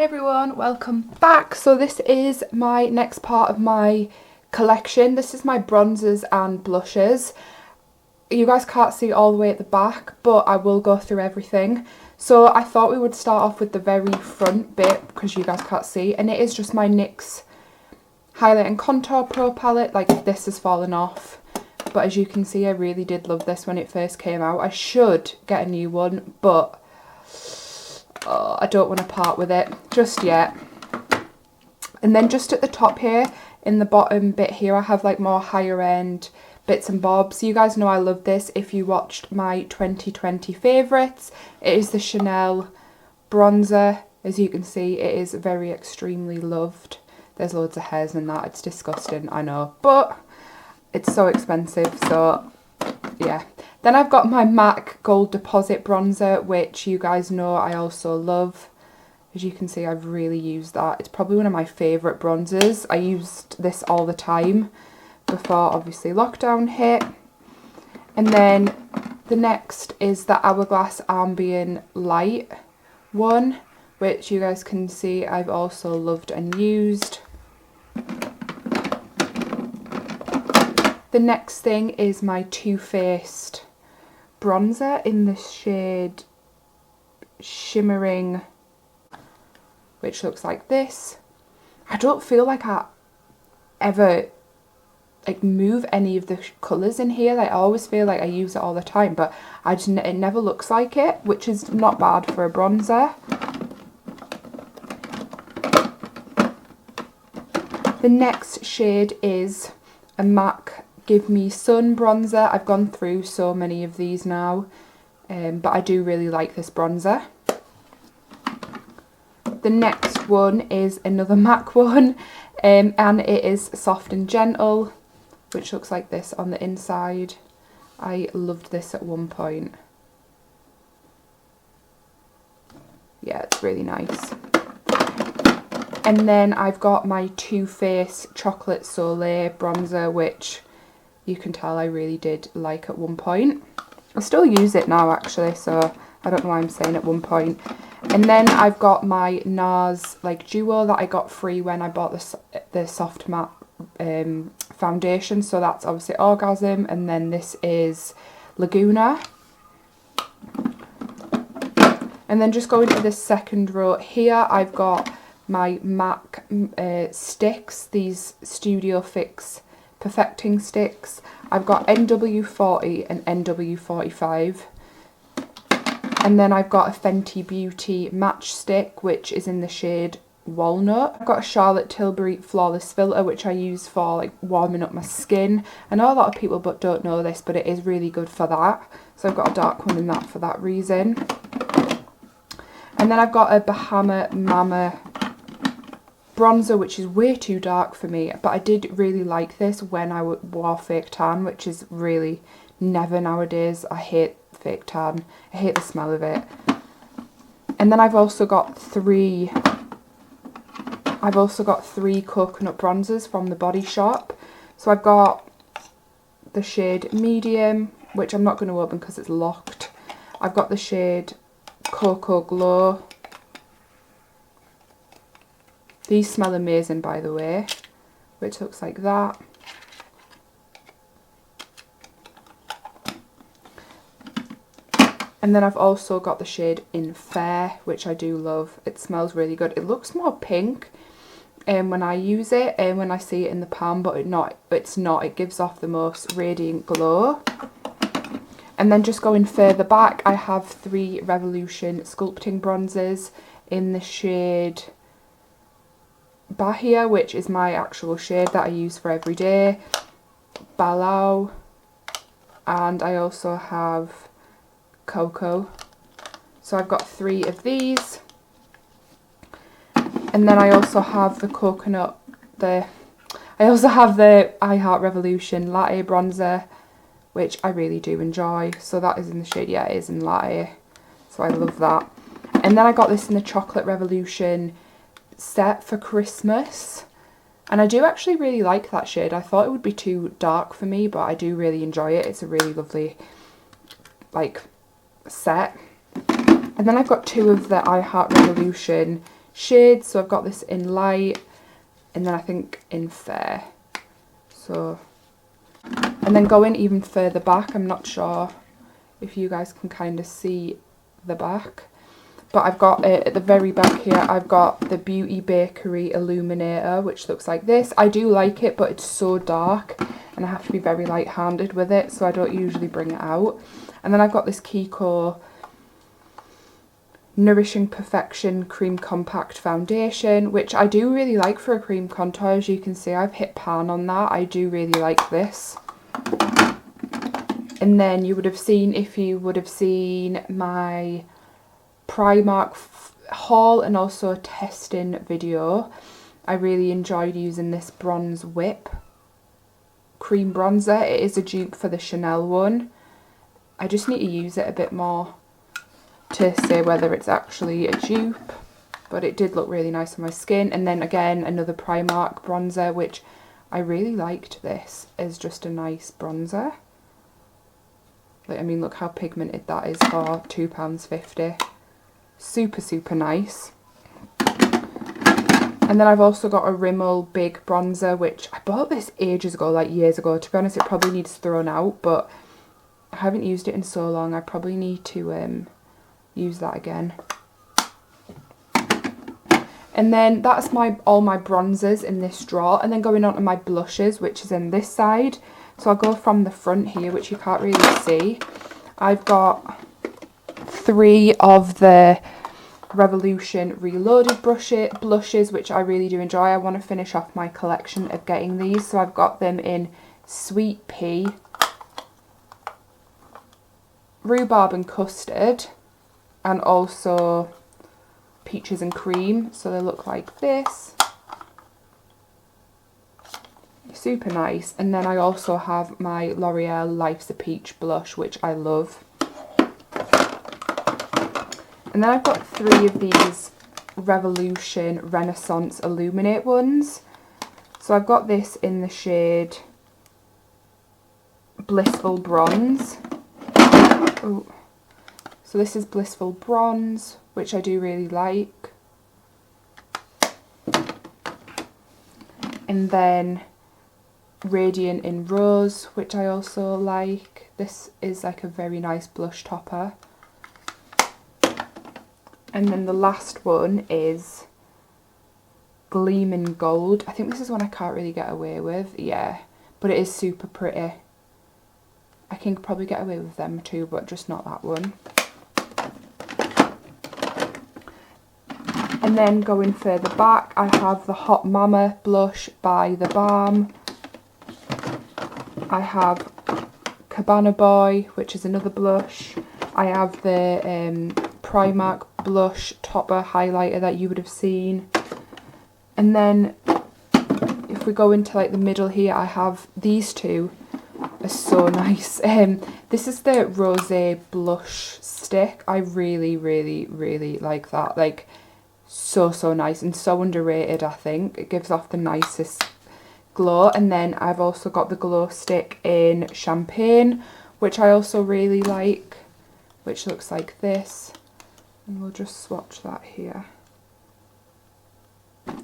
everyone, welcome back. So this is my next part of my collection. This is my bronzers and blushes. You guys can't see all the way at the back, but I will go through everything. So I thought we would start off with the very front bit because you guys can't see, and it is just my NYX Highlight and Contour Pro palette. Like, this has fallen off, but as you can see, I really did love this when it first came out. I should get a new one, but I don't want to part with it just yet. And then just at the top here, in the bottom bit here, I have like more higher end bits and bobs. You guys know I love this if you watched my 2020 favourites. It is the Chanel bronzer. As you can see, it is very extremely loved. There's loads of hairs in that. It's disgusting, I know, but it's so expensive, so yeah. Then I've got my MAC Gold Deposit bronzer, which you guys know I also love. As you can see, I've really used that. It's probably one of my favourite bronzers. I used this all the time before, obviously, lockdown hit. And then the next is the Hourglass Ambient Light one, which you guys can see I've also loved and used. The next thing is my Too Faced bronzer in the shade Shimmering, which looks like this. I don't feel like I ever like move any of the colours in here. Like, I always feel like I use it all the time, but it never looks like it, which is not bad for a bronzer. The next shade is a MAC Give Me Sun bronzer. I've gone through so many of these now, but I do really like this bronzer. The next one is another MAC one, and it is Soft and Gentle, which looks like this on the inside. I loved this at one point. Yeah, it's really nice. And then I've got my Too Faced Chocolate Soleil bronzer, which you can tell I really did like at one point. I still use it now, actually, so I don't know why I'm saying at one point. And then I've got my NARS like duo that I got free when I bought the Soft Matte foundation. So that's obviously Orgasm, and then this is Laguna. And then just going to the second row here, I've got my MAC sticks, these Studio Fix Perfecting Sticks. I've got NW40 and NW45. And then I've got a Fenty Beauty Match Stick, which is in the shade Walnut. I've got a Charlotte Tilbury Flawless Filter, which I use for like warming up my skin. I know a lot of people don't know this, but it is really good for that. So I've got a dark one in that for that reason. And then I've got a Bahama Mama bronzer, which is way too dark for me, but I did really like this when I wore fake tan, which is really never nowadays. I hate fake tan. I hate the smell of it. And then I've also got three coconut bronzers from the Body Shop. So I've got the shade Medium, which I'm not going to open because it's locked. I've got the shade Cocoa Glow. These smell amazing, by the way, which looks like that. And then I've also got the shade in Fair, which I do love. It smells really good. It looks more pink when I use it and when I see it in the palm, but it's not. It gives off the most radiant glow. And then just going further back, I have 3 Revolution Sculpting Bronzers in the shade Bahia, which is my actual shade that I use for every day, Balau, and I also have Cocoa. So I've got 3 of these. And then I also have the I also have the I Heart Revolution Latte bronzer, which I really do enjoy. So that is in the shade, yeah, it is in Latte, so I love that. And then I got this in the Chocolate Revolution set for Christmas, and I do actually really like that shade. I thought it would be too dark for me, but I do really enjoy it. It's a really lovely like set. And then I've got 2 of the I Heart Revolution shades. So I've got this in light and then I think in fair. So, and then going even further back, I'm not sure if you guys can kind of see the back, but I've got it at the very back here. I've got the Beauty Bakery Illuminator, which looks like this. I do like it, but it's so dark and I have to be very light-handed with it, so I don't usually bring it out. And then I've got this Kiko Nourishing Perfection Cream Compact Foundation, which I do really like for a cream contour. As you can see, I've hit pan on that. I do really like this. And then you would have seen, if you would have seen my Primark haul and also testing video, I really enjoyed using this Bronze Whip cream bronzer. It is a dupe for the Chanel one. I just need to use it a bit more to say whether it's actually a dupe, but it did look really nice on my skin. And then again, another Primark bronzer, which I really liked this as just a nice bronzer. Like, I mean, look how pigmented that is for £2.50. Super, super nice. And then I've also got a Rimmel Big Bronzer, which I bought this ages ago, like years ago. To be honest, it probably needs thrown out, but I haven't used it in so long. I probably need to use that again. And then that's all my bronzers in this drawer. And then going on to my blushes, which is in this side. So I'll go from the front here, which you can't really see. I've got 3 of the Revolution Reloaded blushes, which I really do enjoy. I want to finish off my collection of getting these. So I've got them in Sweet Pea, Rhubarb and Custard, and also Peaches and Cream. So they look like this. Super nice. And then I also have my L'Oreal Life's a Peach blush, which I love. And then I've got 3 of these Revolution Renaissance Illuminate ones. So I've got this in the shade Blissful Bronze. Oh. So this is Blissful Bronze, which I do really like. And then Radiant in Rose, which I also like. This is like a very nice blush topper. And then the last one is Gleaming Gold. I think this is one I can't really get away with. Yeah, but it is super pretty. I can probably get away with them too, but just not that one. And then going further back, I have the Hot Mama blush by The Balm. I have Cabana Boy, which is another blush. I have the Primark blush topper highlighter that you would have seen. And then if we go into like the middle here, I have these two. Are so nice. This is the Rosé blush stick. I really, really, really like that. Like, so nice and so underrated, I think. It gives off the nicest glow. And then I've also got the glow stick in Champagne, which I also really like, which looks like this. And we'll just swatch that here.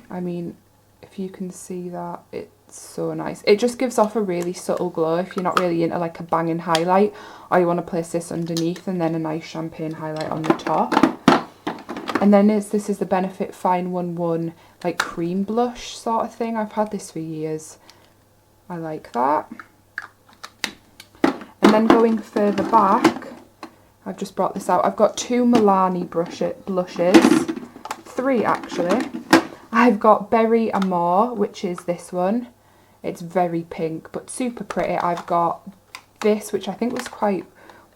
I mean, if you can see that, it's so nice. It just gives off a really subtle glow if you're not really into like a banging highlight, or you want to place this underneath and then a nice champagne highlight on the top. And then this is the Benefit Fine 1-1 like cream blush sort of thing. I've had this for years. I like that. And then going further back, I've just brought this out. I've got 2 Milani blushes. 3 actually. I've got Berry Amore, which is this one. It's very pink, but super pretty. I've got this, which I think was quite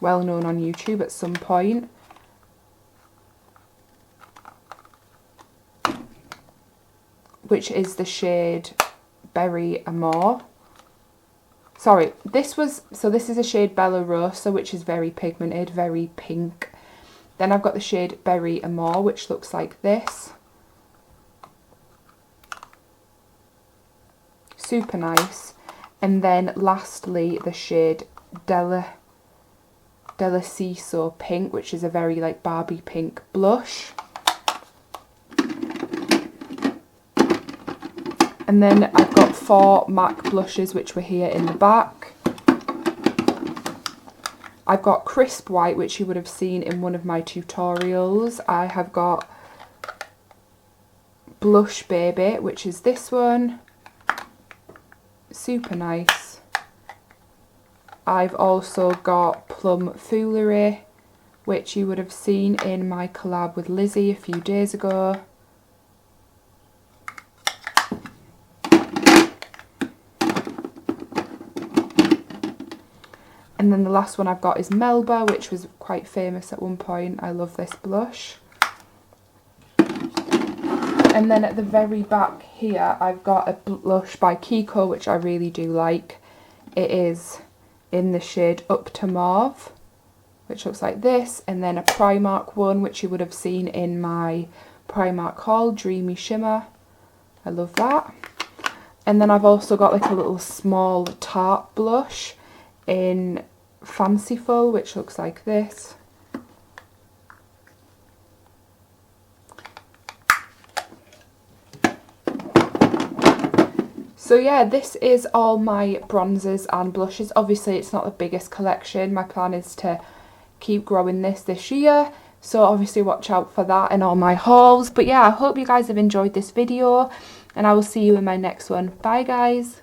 well known on YouTube at some point. Which is the shade Berry Amore. Sorry, this is a shade Bella Rosa, which is very pigmented, very pink. Then I've got the shade Berry Amore, which looks like this. Super nice. And then lastly, the shade Deliciso Pink, which is a very like Barbie pink blush. And then I've got 4 MAC blushes, which were here in the back. I've got Crisp White, which you would have seen in one of my tutorials. I have got Blush Baby, which is this one. Super nice. I've also got Plum Foolery, which you would have seen in my collab with Lizzie a few days ago. And then the last one I've got is Melba, which was quite famous at one point. I love this blush. And then at the very back here, I've got a blush by Kiko, which I really do like. It is in the shade Up to Mauve, which looks like this. And then a Primark one, which you would have seen in my Primark haul, Dreamy Shimmer. I love that. And then I've also got like a little small Tarte blush in Fanciful, which looks like this. So yeah, this is all my bronzers and blushes. Obviously it's not the biggest collection. My plan is to keep growing this year. So obviously watch out for that and all my hauls. But yeah, I hope you guys have enjoyed this video and I will see you in my next one. Bye guys.